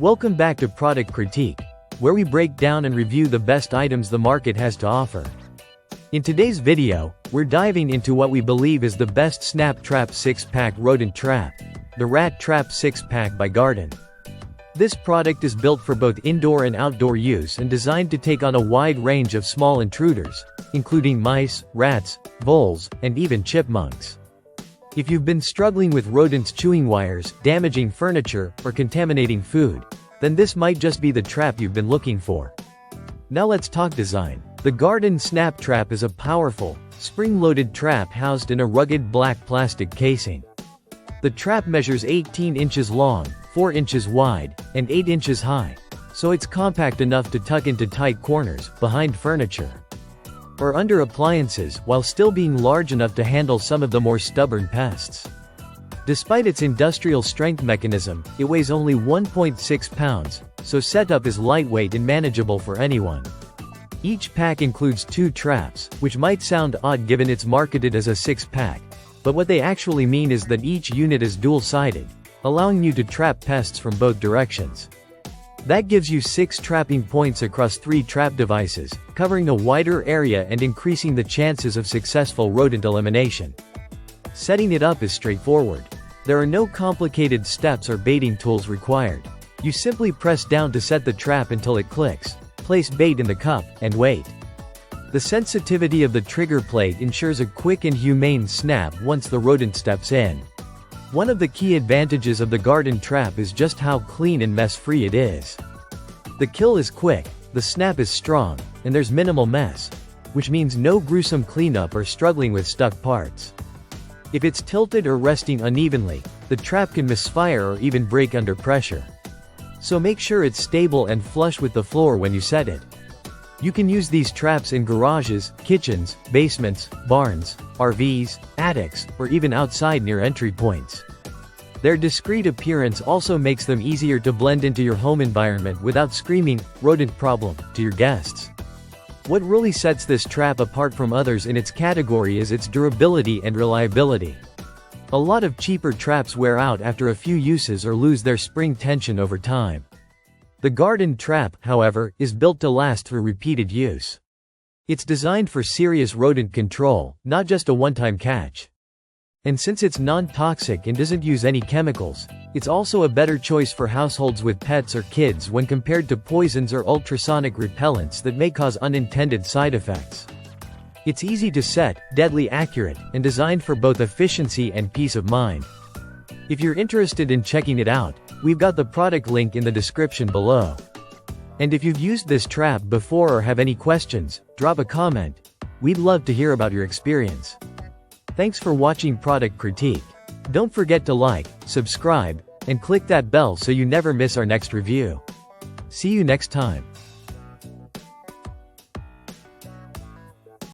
Welcome back to Product Critique, where we break down and review the best items the market has to offer. In today's video, we're diving into what we believe is the best snap trap 6-pack rodent trap, the Rat Trap 6-pack by Guarden. This product is built for both indoor and outdoor use and designed to take on a wide range of small intruders, including mice, rats, voles, and even chipmunks. If you've been struggling with rodents chewing wires, damaging furniture, or contaminating food, then this might just be the trap you've been looking for. Now let's talk design. The Guarden Snap Trap is a powerful, spring-loaded trap housed in a rugged black plastic casing. The trap measures 18 inches long, 4 inches wide, and 8 inches high, so it's compact enough to tuck into tight corners, behind furniture, or under appliances, while still being large enough to handle some of the more stubborn pests. Despite its industrial strength mechanism, it weighs only 1.6 pounds, so setup is lightweight and manageable for anyone. Each pack includes 2 traps, which might sound odd given it's marketed as a 6-pack, but what they actually mean is that each unit is dual-sided, allowing you to trap pests from both directions. That gives you 6 trapping points across 3 trap devices, covering a wider area and increasing the chances of successful rodent elimination. Setting it up is straightforward. There are no complicated steps or baiting tools required. You simply press down to set the trap until it clicks, place bait in the cup, and wait. The sensitivity of the trigger plate ensures a quick and humane snap once the rodent steps in. One of the key advantages of the Guarden trap is just how clean and mess-free it is. The kill is quick, the snap is strong, and there's minimal mess, which means no gruesome cleanup or struggling with stuck parts. If it's tilted or resting unevenly, the trap can misfire or even break under pressure. So make sure it's stable and flush with the floor when you set it. You can use these traps in garages, kitchens, basements, barns, RVs, attics, or even outside near entry points. Their discreet appearance also makes them easier to blend into your home environment without screaming, "rodent problem," to your guests. What really sets this trap apart from others in its category is its durability and reliability. A lot of cheaper traps wear out after a few uses or lose their spring tension over time. The Guarden trap, however, is built to last through repeated use. It's designed for serious rodent control, not just a one-time catch. And since it's non-toxic and doesn't use any chemicals, it's also a better choice for households with pets or kids when compared to poisons or ultrasonic repellents that may cause unintended side effects. It's easy to set, deadly accurate, and designed for both efficiency and peace of mind. If you're interested in checking it out, we've got the product link in the description below. And if you've used this trap before or have any questions, drop a comment. We'd love to hear about your experience. Thanks for watching Product Critique. Don't forget to like, subscribe, and click that bell so you never miss our next review. See you next time.